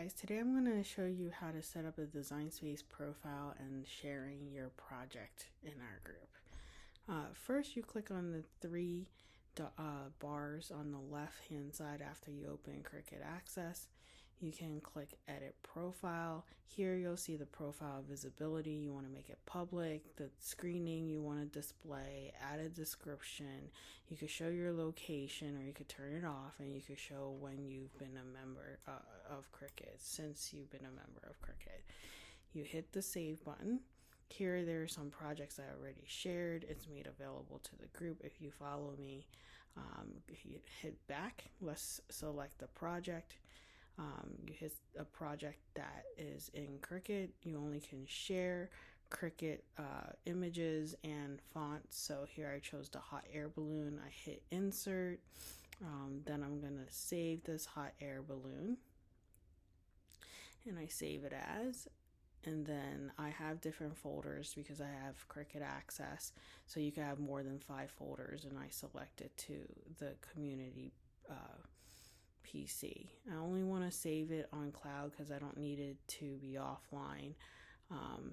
Guys, today I'm going to show you how to set up a Design Space profile and sharing your project in our group. First, you click on the three bars on the left hand side after you open Cricut Access. You can click Edit Profile. Here you'll see the profile visibility. You want to make it public, the screening you want to display, add a description. You could show your location or you could turn it off, and you could show when you've been a member of Cricut, since you've been a member of Cricut. You hit the Save button. Here there are some projects I already shared. It's made available to the group. If you follow me, you hit back. Let's select the project. You hit a project that is in Cricut. You only can share Cricut images and fonts. So here I chose the hot air balloon. I hit insert. Then I'm going to save this hot air balloon. And I save it as. And then I have different folders because I have Cricut Access. So you can have more than 5 folders, and I select it to the community PC. I only want to save it on cloud because I don't need it to be offline.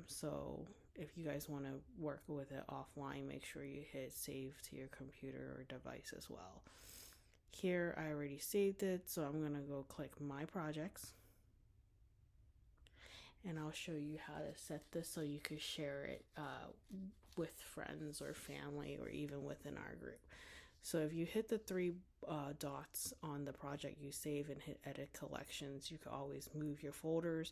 So if you guys want to work with it offline, make sure you hit save to your computer or device as well. Here I already saved it, so I'm going to go click My Projects. And I'll show you how to set this so you could share it with friends or family or even within our group. So if you hit the 3 dots on the project you save and hit Edit Collections, you can always move your folders.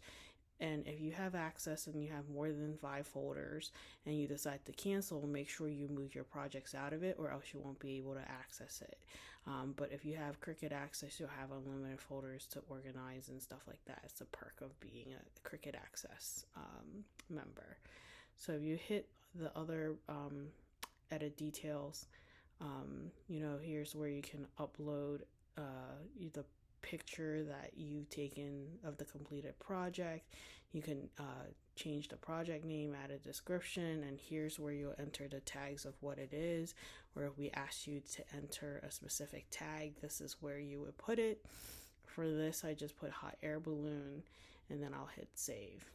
And if you have access and you have more than 5 folders and you decide to cancel, make sure you move your projects out of it, or else you won't be able to access it. But if you have Cricut Access, you'll have unlimited folders to organize and stuff like that. It's a perk of being a Cricut Access member. So if you hit the other edit details, here's where you can upload the picture that you've taken of the completed project. You can change the project name, add a description, and here's where you'll enter the tags of what it is. Or if we ask you to enter a specific tag, this is where you would put it. For this, I just put hot air balloon, and then I'll hit save.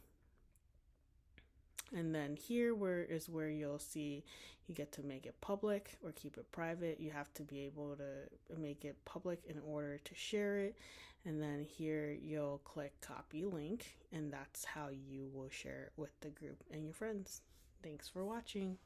And then here is where you'll see you get to make it public or keep it private. You have to be able to make it public in order to share it. And then here you'll click copy link, and that's how you will share it with the group and your friends. Thanks for watching.